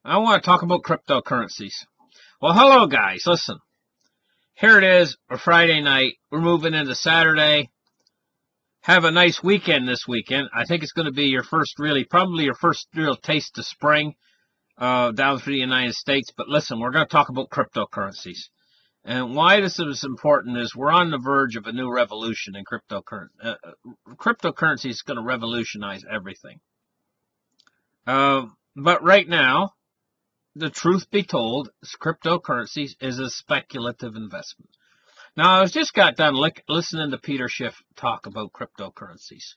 I want to talk about cryptocurrencies. Well, hello guys. Listen, here it is, a Friday night. We're moving into Saturday. Have a nice weekend this weekend. I think it's going to be your first probably your first real taste of spring down through the United States. But listen, we're going to talk about cryptocurrencies. And why this is important is we're on the verge of a new revolution in cryptocurrency. Cryptocurrency is going to revolutionize everything. But right now, the truth be told, cryptocurrencies is a speculative investment. Now, I just got done listening to Peter Schiff talk about cryptocurrencies.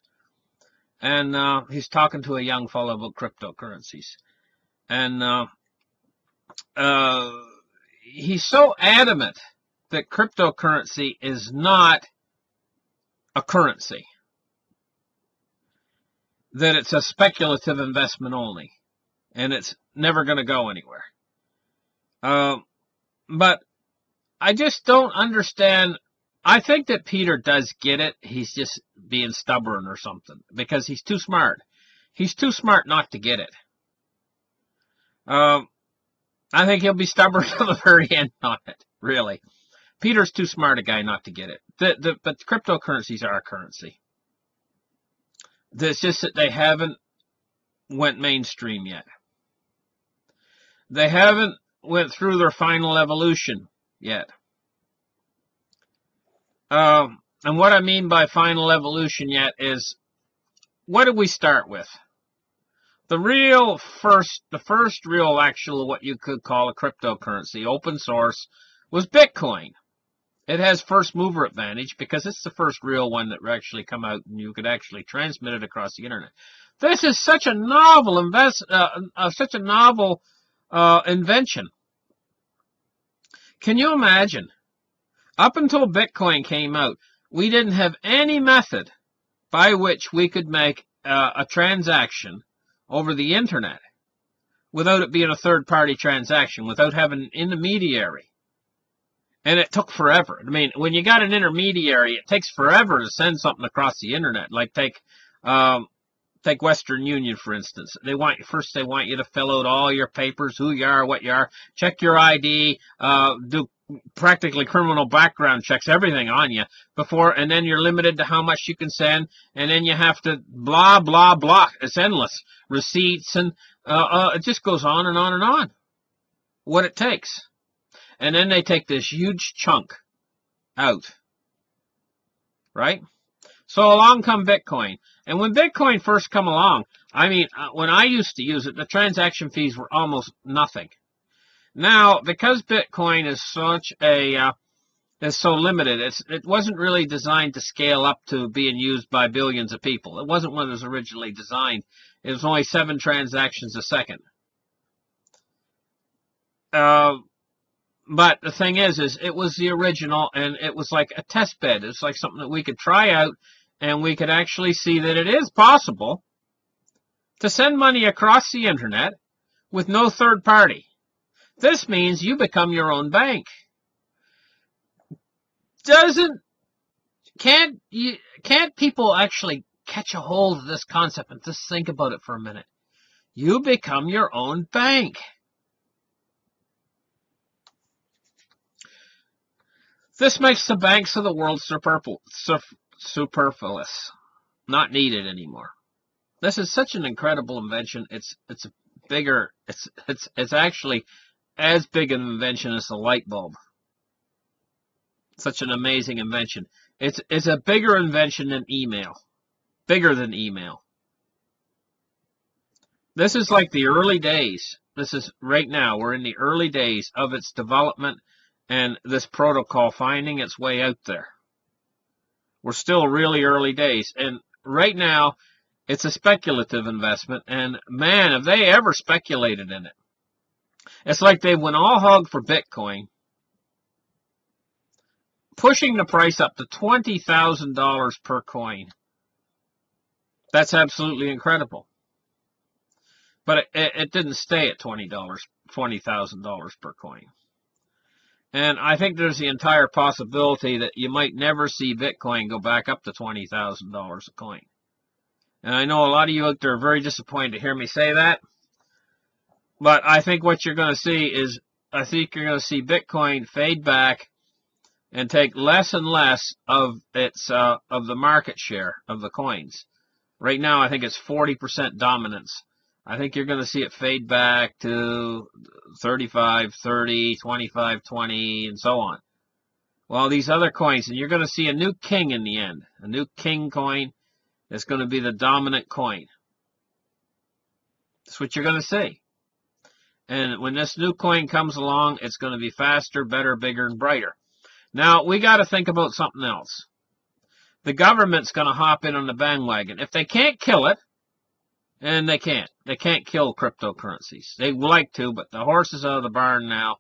And he's talking to a young fellow about cryptocurrencies. And he's so adamant that cryptocurrency is not a currency, that it's a speculative investment only, and it's never going to go anywhere. But I just don't understand. I think that Peter does get it. He's just being stubborn or something, because he's too smart. He's too smart not to get it. I think he'll be stubborn to the very end on it, really. Peter's too smart a guy not to get it. But cryptocurrencies are a currency. It's just that they haven't went mainstream yet. They haven't went through their final evolution yet. And what I mean by final evolution yet is, what did we start with? The first real actual, what you could call a cryptocurrency, open source, was Bitcoin. It has first mover advantage because it's the first real one that actually come out and you could actually transmit it across the internet. This is such a novel invention. Can you imagine? Up until Bitcoin came out, we didn't have any method by which we could make a transaction over the internet without it being a third-party transaction, without having an intermediary. And it took forever. I mean, when you got an intermediary, it takes forever to send something across the internet. Like take Western Union, for instance. They want you to fill out all your papers, who you are, what you are, check your ID, do practically criminal background checks, everything on you before, and then you're limited to how much you can send, and then you have to blah, blah, blah. It's endless. Receipts, and it just goes on and on and on. What it takes. And then they take this huge chunk out. Right? So along come Bitcoin. And when Bitcoin first come along, I mean, when I used to use it, the transaction fees were almost nothing. Now, because Bitcoin is so limited, it wasn't really designed to scale up to being used by billions of people. It wasn't when it was originally designed. It was only 7 transactions a second. But the thing is it was the original, and it was like a test bed. It's like something that we could try out, and we could actually see that it is possible to send money across the internet with no third party. This means you become your own bank. Can't people actually catch a hold of this concept and just think about it for a minute? You become your own bank. This makes the banks of the world superfluous, not needed anymore. This is such an incredible invention. It's actually as big an invention as the light bulb. Such an amazing invention. It's a bigger invention than email. Bigger than email. This is like the early days. This is right now. We're in the early days of its development and this protocol finding its way out there. We're still really early days. And right now, it's a speculative investment. And man, have they ever speculated in it. It's like they went all hog for Bitcoin, pushing the price up to $20,000 per coin. That's absolutely incredible. But it didn't stay at $20,000 per coin. And I think there's the entire possibility that you might never see Bitcoin go back up to $20,000 a coin. And I know a lot of you out there are very disappointed to hear me say that. But I think what you're going to see is, I think you're going to see Bitcoin fade back and take less and less of its of the market share of the coins. Right now, I think it's 40% dominance. I think you're going to see it fade back to 35, 30, 25, 20, and so on. Well, these other coins, and you're going to see a new king in the end. A new king coin is going to be the dominant coin. That's what you're going to see. And when this new coin comes along, it's going to be faster, better, bigger, and brighter. Now, we got to think about something else. The government's going to hop in on the bandwagon. If they can't kill it, and they can't kill cryptocurrencies. They would like to, but the horse is out of the barn now.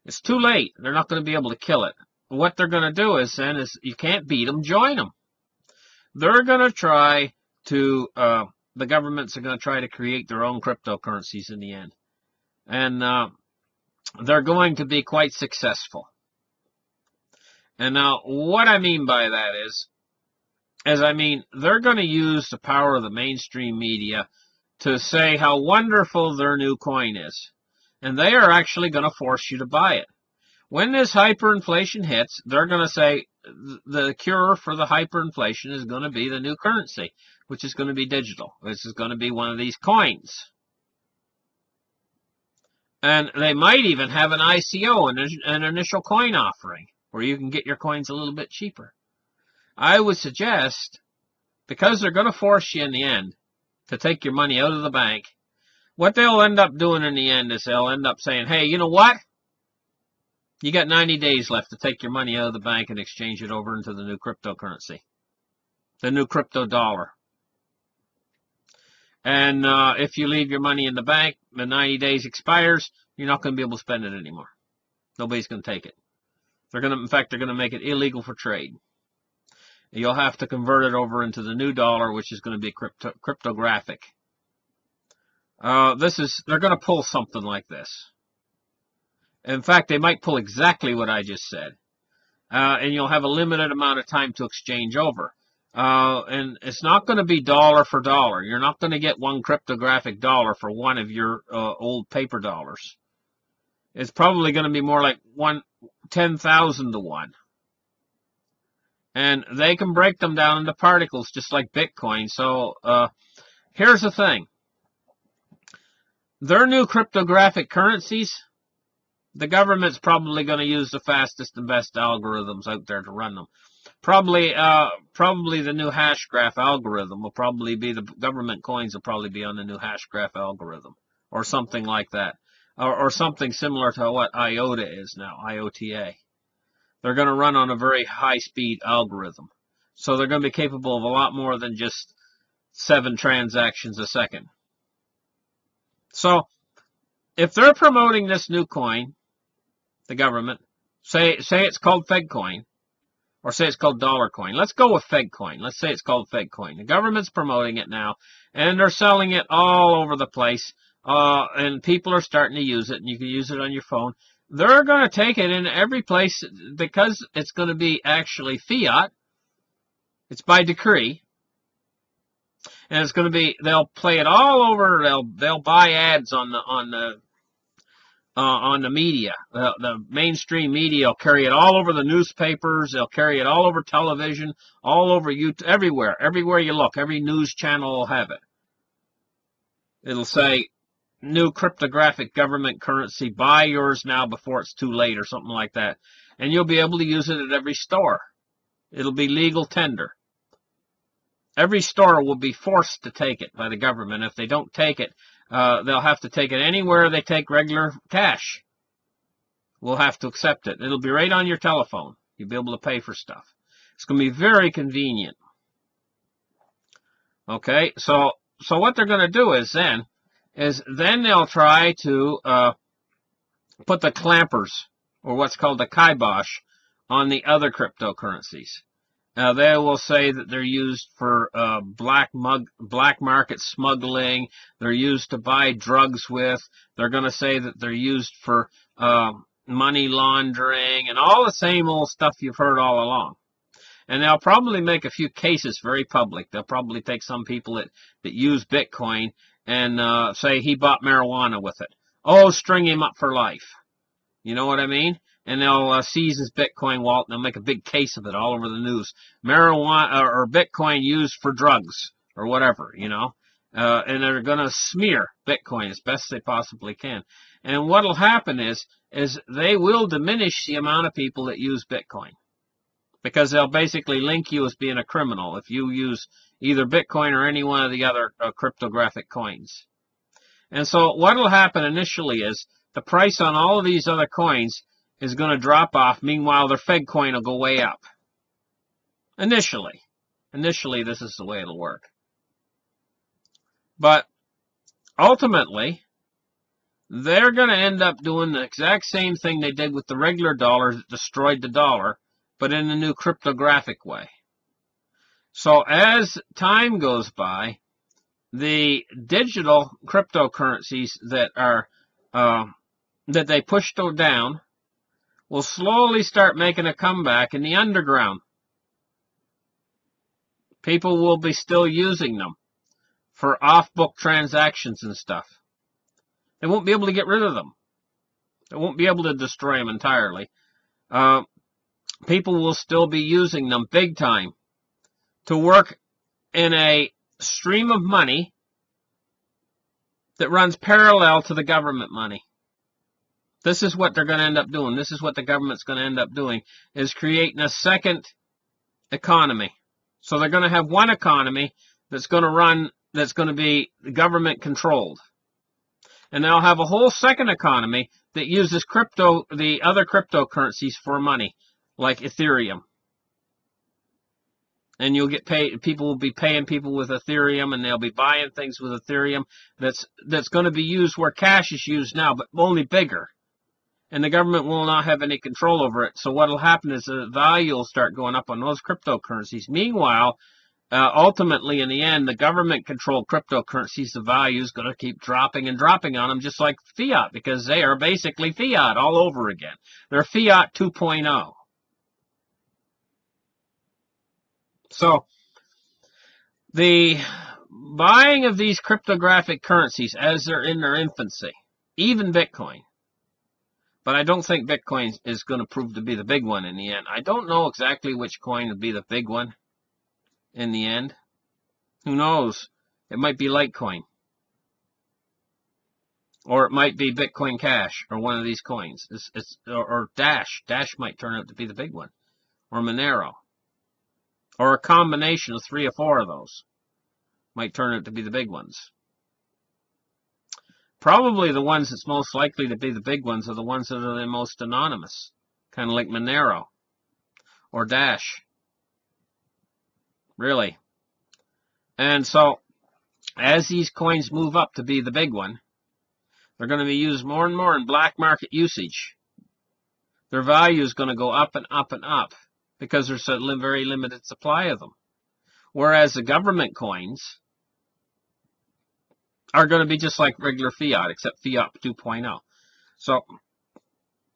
It's too late. They're not going to be able to kill it. What they're going to do is you can't beat them, join them. They're going to try to, the governments are going to try to create their own cryptocurrencies in the end. And they're going to be quite successful. And now, what I mean by that is they're going to use the power of the mainstream media to say how wonderful their new coin is. And they are actually going to force you to buy it. When this hyperinflation hits, they're going to say the cure for the hyperinflation is going to be the new currency, which is going to be digital. This is going to be one of these coins. And they might even have an ICO, an initial coin offering, where you can get your coins a little bit cheaper. I would suggest, because they're going to force you in the end to take your money out of the bank, what they'll end up doing in the end is they'll end up saying, hey, you know what? You got 90 days left to take your money out of the bank and exchange it over into the new cryptocurrency, the new crypto dollar. And if you leave your money in the bank, the 90 days expires, you're not going to be able to spend it anymore. Nobody's going to take it. In fact, they're going to make it illegal for trade. You'll have to convert it over into the new dollar, which is going to be cryptographic. They're going to pull something like this. In fact, they might pull exactly what I just said. And you'll have a limited amount of time to exchange over. And it's not going to be dollar for dollar. You're not going to get one cryptographic dollar for one of your old paper dollars. It's probably going to be more like 10,000 to 1. And they can break them down into particles just like Bitcoin. So here's the thing. Their new cryptographic currencies, the government's probably going to use the fastest and best algorithms out there to run them. Probably the new Hashgraph algorithm will probably be, the government coins will probably be on the new Hashgraph algorithm. Or something like that. Or something similar to what IOTA is now, IOTA. They're going to run on a very high-speed algorithm. So they're going to be capable of a lot more than just 7 transactions a second. So, if they're promoting this new coin, the government, say it's called FedCoin, or say it's called Dollar Coin. Let's go with FedCoin. Let's say it's called FedCoin. The government's promoting it now, and they're selling it all over the place, and people are starting to use it, and you can use it on your phone. They're going to take it in every place because it's going to be actually fiat. It's by decree. And it's going to be, they'll play it all over, they'll buy ads on the media. The mainstream media will carry it all over the newspapers, they'll carry it all over television, all over YouTube, everywhere. Everywhere you look, every news channel will have it. It'll say, new cryptographic government currency, buy yours now before it's too late, or something like that. And you'll be able to use it at every store. It'll be legal tender. Every store will be forced to take it by the government. If they don't take it, they'll have to take it anywhere they take regular cash. We'll have to accept it. It'll be right on your telephone. You'll be able to pay for stuff. It's going to be very convenient. Okay, so what they're going to do is then they'll try to put the clampers, or what's called the kibosh, on the other cryptocurrencies. Now, they will say that they're used for black market smuggling. They're used to buy drugs with. They're going to say that they're used for money laundering and all the same old stuff you've heard all along. And they'll probably make a few cases very public. They'll probably take some people that use Bitcoin and say he bought marijuana with it. oh, string him up for life. You know what I mean? And they'll seize his Bitcoin wallet and they'll make a big case of it all over the news. Marijuana or Bitcoin used for drugs or whatever, you know. And they're going to smear Bitcoin as best they possibly can. And what'll happen is they will diminish the amount of people that use Bitcoin. Because they'll basically link you as being a criminal if you use either Bitcoin or any one of the other cryptographic coins. And so what'll happen initially is the price on all of these other coins is going to drop off. Meanwhile, their Fed coin will go way up. Initially, this is the way it'll work. But ultimately, they're going to end up doing the exact same thing they did with the regular dollar that destroyed the dollar, but in a new cryptographic way. So as time goes by, the digital cryptocurrencies that are that they pushed down will slowly start making a comeback in the underground. People will be still using them for off-book transactions and stuff. They won't be able to get rid of them. They won't be able to destroy them entirely. People will still be using them big time to work in a stream of money that runs parallel to the government money. This is what they're going to end up doing. This is what the government's going to end up doing, is creating a second economy. So they're going to have one economy that's going to run, that's going to be government controlled. And they'll have a whole second economy that uses the other cryptocurrencies for money, like Ethereum. And you'll get paid, people will be paying people with Ethereum, and they'll be buying things with Ethereum that's going to be used where cash is used now, but only bigger. And the government will not have any control over it. So what will happen is the value will start going up on those cryptocurrencies. Meanwhile, ultimately, in the end, the government-controlled cryptocurrencies, the value is going to keep dropping and dropping on them, just like fiat, because they are basically fiat all over again. They're fiat 2.0. So, the buying of these cryptographic currencies as they're in their infancy, even Bitcoin, but I don't think Bitcoin is going to prove to be the big one in the end. I don't know exactly which coin will be the big one in the end. Who knows? It might be Litecoin. Or it might be Bitcoin Cash, or one of these coins. Or Dash. Dash might turn out to be the big one. Or Monero. Or a combination of 3 or 4 of those might turn out to be the big ones. Probably the ones that's most likely to be the big ones are the ones that are the most anonymous. Kind of like Monero. Or Dash. Really. And so, as these coins move up to be the big one, they're going to be used more and more in black market usage. Their value is going to go up and up and up because there's a very limited supply of them. Whereas the government coins are going to be just like regular fiat, except fiat 2.0. So,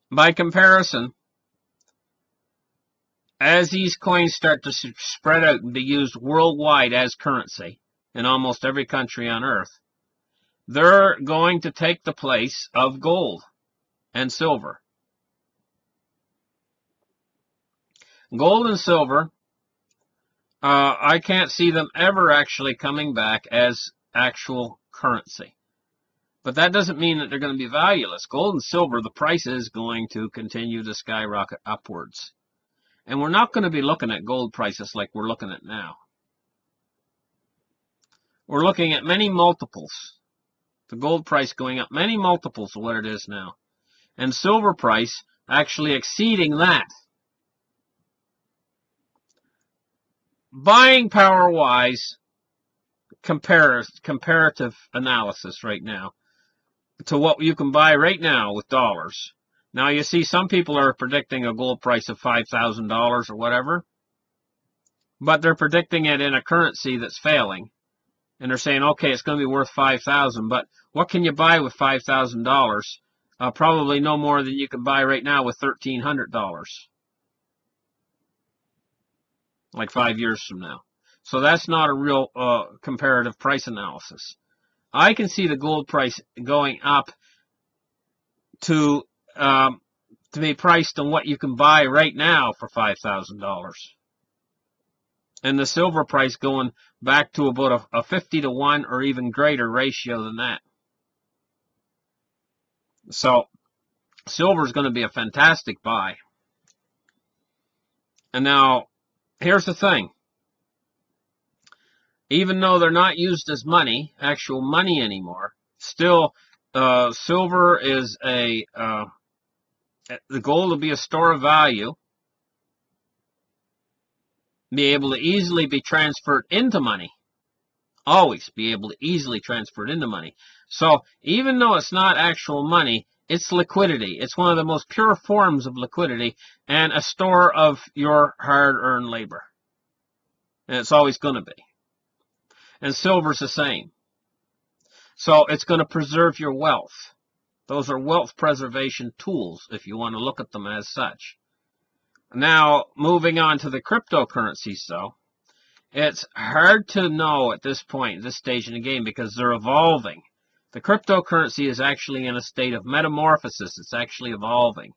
by comparison, as these coins start to spread out and be used worldwide as currency in almost every country on earth, they're going to take the place of gold and silver. Gold and silver, I can't see them ever actually coming back as actual currency. But that doesn't mean that they're going to be valueless. Gold and silver, the price is going to continue to skyrocket upwards. And we're not going to be looking at gold prices like we're looking at now. We're looking at many multiples. The gold price going up many multiples of what it is now. And silver price actually exceeding that. Buying power-wise, comparative analysis right now to what you can buy right now with dollars. Now, you see, some people are predicting a gold price of $5,000 or whatever, but they're predicting it in a currency that's failing. And they're saying, okay, it's going to be worth $5,000, but what can you buy with $5,000? Probably no more than you can buy right now with $1,300. Like 5 years from now. So that's not a real comparative price analysis. I can see the gold price going up to be priced on what you can buy right now for $5,000. And the silver price going back to about a 50 to 1 or even greater ratio than that. So silver is going to be a fantastic buy. And now, here's the thing. Even though they're not used as money, actual money anymore, still silver is the goal to be a store of value, be able to easily be transferred into money. Always be able to easily transfer it into money. So even though it's not actual money, it's liquidity. It's one of the most pure forms of liquidity and a store of your hard-earned labor. And it's always going to be. And silver's the same. So it's going to preserve your wealth. Those are wealth preservation tools, if you want to look at them as such. Now, moving on to the cryptocurrencies, though, it's hard to know at this point, this stage in the game, because they're evolving. The cryptocurrency is actually in a state of metamorphosis. It's actually evolving.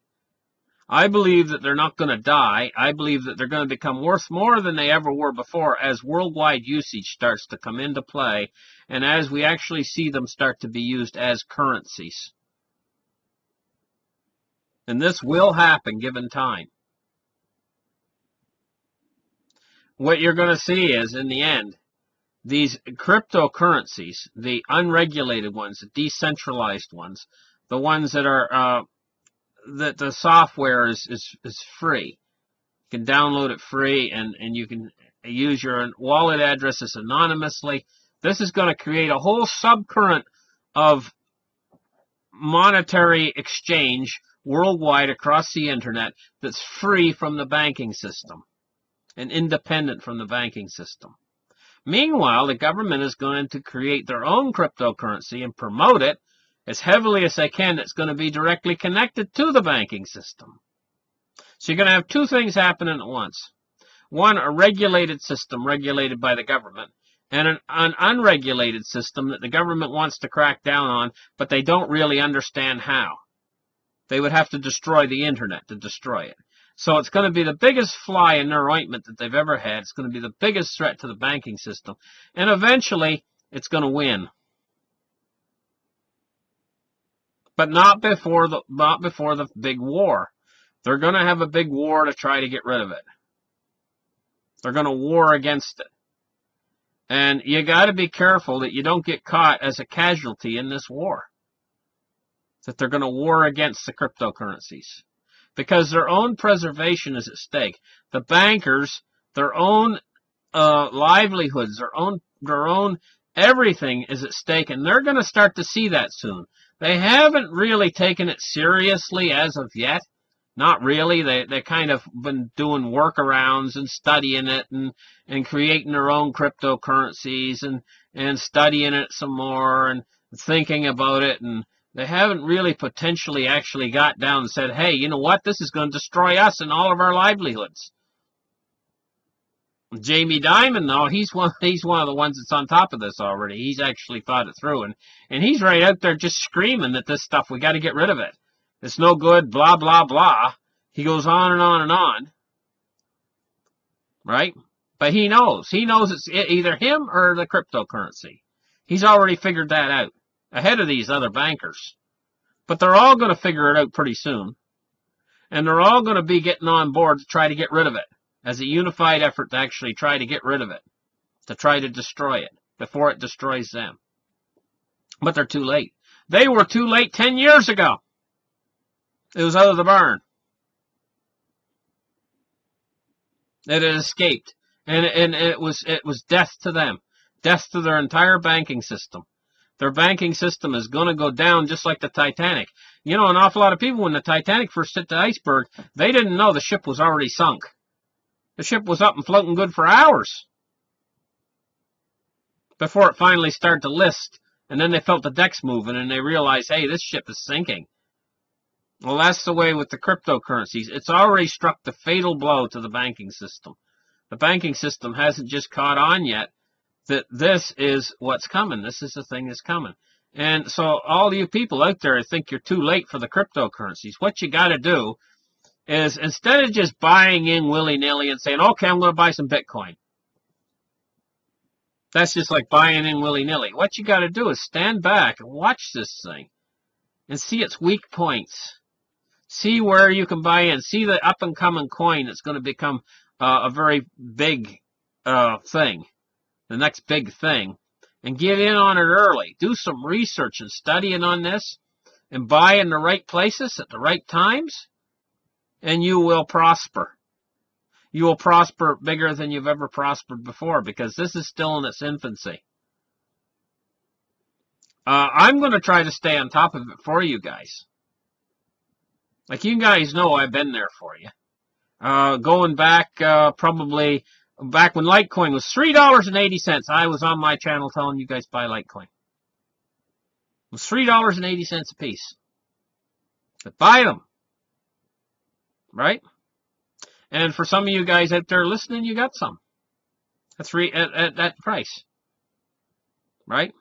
I believe that they're not going to die. I believe that they're going to become worth more than they ever were before as worldwide usage starts to come into play and as we actually see them start to be used as currencies. And this will happen given time. What you're going to see is, in the end, these cryptocurrencies, the unregulated ones, the decentralized ones, the ones that are that the software is free. You can download it free and you can use your wallet addresses anonymously. This is going to create a whole subcurrent of monetary exchange worldwide across the internet that's free from the banking system and independent from the banking system. Meanwhile, the government is going to create their own cryptocurrency and promote it as heavily as they can. That's going to be directly connected to the banking system. So you're going to have two things happening at once. One, a regulated system regulated by the government, and an unregulated system that the government wants to crack down on, but they don't really understand how. They would have to destroy the internet to destroy it. So it's going to be the biggest fly in their ointment that they've ever had. It's going to be the biggest threat to the banking system. And eventually, it's going to win. But not before the big war. They're going to have a big war to try to get rid of it. They're going to war against it. And you got to be careful that you don't get caught as a casualty in this war. That they're going to war against the cryptocurrencies. Because their own preservation is at stake. The bankers, their own livelihoods, their own everything is at stake, and they're going to start to see that soon. They haven't really taken it seriously as of yet. Not really. They kind of been doing workarounds and studying it and creating their own cryptocurrencies and studying it some more and thinking about it, and they haven't really potentially actually got down and said, hey, you know what? This is going to destroy us and all of our livelihoods. Jamie Dimon, though, he's one of the ones that's on top of this already. He's actually thought it through, and he's right out there just screaming that this stuff, we got to get rid of it. It's no good, blah, blah, blah. He goes on and on and on. Right? But he knows. He knows it's either him or the cryptocurrency. He's already figured that out ahead of these other bankers. But they're all going to figure it out pretty soon. And they're all going to be getting on board to try to get rid of it as a unified effort to actually try to get rid of it, to try to destroy it before it destroys them. But they're too late. They were too late 10 years ago. It was out of the barn. It had escaped. And it was death to them. Death to their entire banking system. Their banking system is going to go down just like the Titanic. You know, an awful lot of people, when the Titanic first hit the iceberg, they didn't know the ship was already sunk. The ship was up and floating good for hours before it finally started to list. And then they felt the decks moving and they realized, hey, this ship is sinking. Well, that's the way with the cryptocurrencies. It's already struck the fatal blow to the banking system. The banking system hasn't just caught on yet that this is what's coming. This is the thing that's coming. And so all you people out there think you're too late for the cryptocurrencies, what you got to do is, instead of just buying in willy-nilly and saying, okay, I'm going to buy some Bitcoin. That's just like buying in willy-nilly. What you got to do is stand back and watch this thing and see its weak points. See where you can buy in. See the up-and-coming coin that's going to become a very big thing, the next big thing, and get in on it early. Do some research and studying on this and buy in the right places at the right times, and you will prosper. You will prosper bigger than you've ever prospered before, because this is still in its infancy. I'm going to try to stay on top of it for you guys. Like you guys know, I've been there for you. Going back, probably back when Litecoin was $3.80, I was on my channel telling you guys buy Litecoin. It was $3.80 a piece. But buy them. Right? And for some of you guys out there listening, you got some. That's at that price. Right?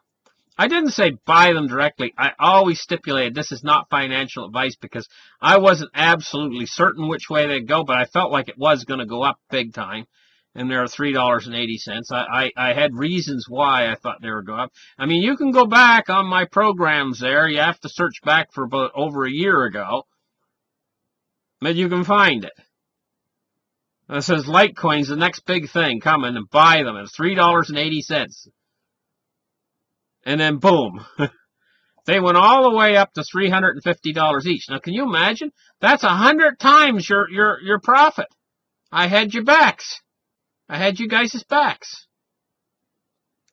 I didn't say buy them directly. I always stipulated this is not financial advice, because I wasn't absolutely certain which way they'd go, but I felt like it was going to go up big time. And they're $3.80. I had reasons why I thought they were going up. I mean, you can go back on my programs there. You have to search back for about over a year ago. But you can find it. It says Litecoin's the next big thing coming, and buy them at $3.80. And then boom. They went all the way up to $350 each. Now can you imagine? That's 100 times your profit. I had your backs. I had you guys' backs.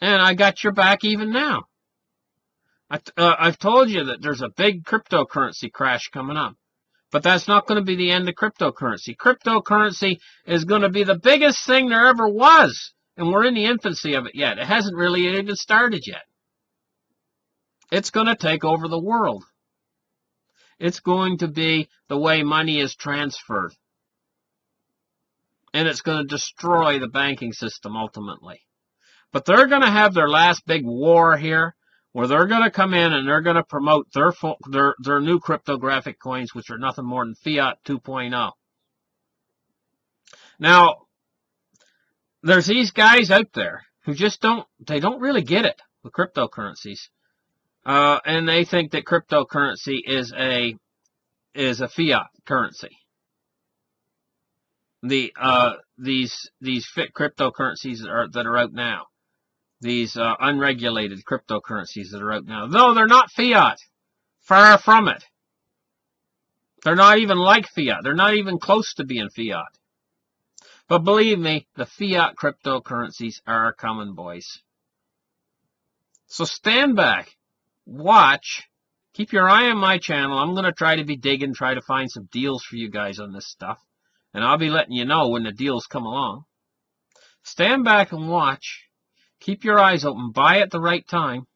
And I got your back even now. I've told you that there's a big cryptocurrency crash coming up. But that's not going to be the end of cryptocurrency. Cryptocurrency is going to be the biggest thing there ever was. And we're in the infancy of it yet. It hasn't really even started yet. It's going to take over the world. It's going to be the way money is transferred. And it's going to destroy the banking system ultimately. But they're going to have their last big war here, where they're going to come in and they're going to promote their new cryptographic coins, which are nothing more than Fiat 2.0. Now, there's these guys out there who just don't really get it with cryptocurrencies. And they think that cryptocurrency is a fiat currency. These cryptocurrencies that are out now. These unregulated cryptocurrencies that are out now. No, they're not fiat. Far from it. They're not even like fiat. They're not even close to being fiat. But believe me, the fiat cryptocurrencies are coming, boys. So stand back. Watch. Keep your eye on my channel. I'm going to try to be digging, try to find some deals for you guys on this stuff. And I'll be letting you know when the deals come along. Stand back and watch. Keep your eyes open. Buy at the right time.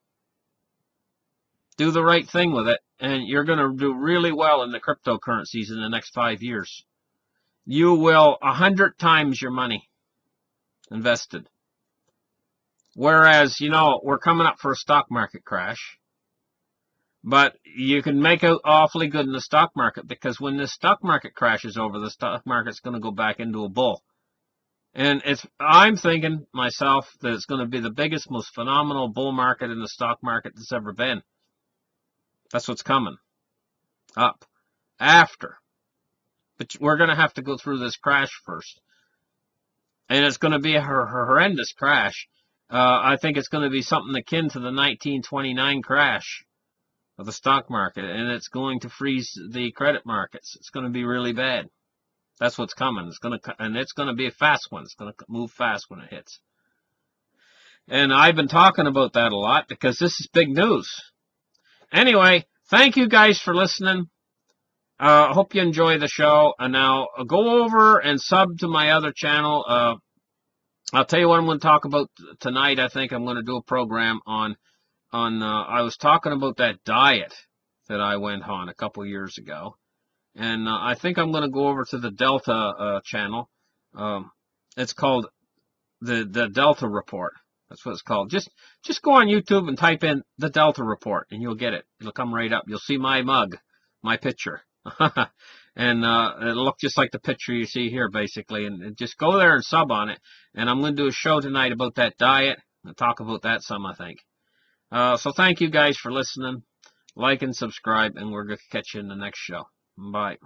Do the right thing with it. And you're going to do really well in the cryptocurrencies in the next 5 years. You will 100 times your money invested. Whereas, you know, we're coming up for a stock market crash. But you can make out awfully good in the stock market, because when this stock market crash is over, the stock market's going to go back into a bull. And I'm thinking myself that it's going to be the biggest, most phenomenal bull market in the stock market that's ever been. That's what's coming up after. But we're going to have to go through this crash first. And it's going to be a horrendous crash. I think it's going to be something akin to the 1929 crash of the stock market, and it's going to freeze the credit markets. It's going to be really bad. That's what's coming. It's going to be a fast one. It's going to move fast when it hits. And I've been talking about that a lot because this is big news. Anyway, thank you guys for listening. I hope you enjoy the show. And now go over and sub to my other channel. I'll tell you what I'm going to talk about tonight. I think I'm going to do a program on I was talking about that diet that I went on a couple years ago. And I think I'm going to go over to the Delta channel. It's called the Delta Report. That's what it's called. Just go on YouTube and type in the Delta Report, and you'll get it. It'll come right up. You'll see my mug, my picture. And it'll look just like the picture you see here, basically. And just go there and sub on it. And I'm going to do a show tonight about that diet. I'll talk about that some, I think. So thank you guys for listening. Like and subscribe, and we're going to catch you in the next show. Bye.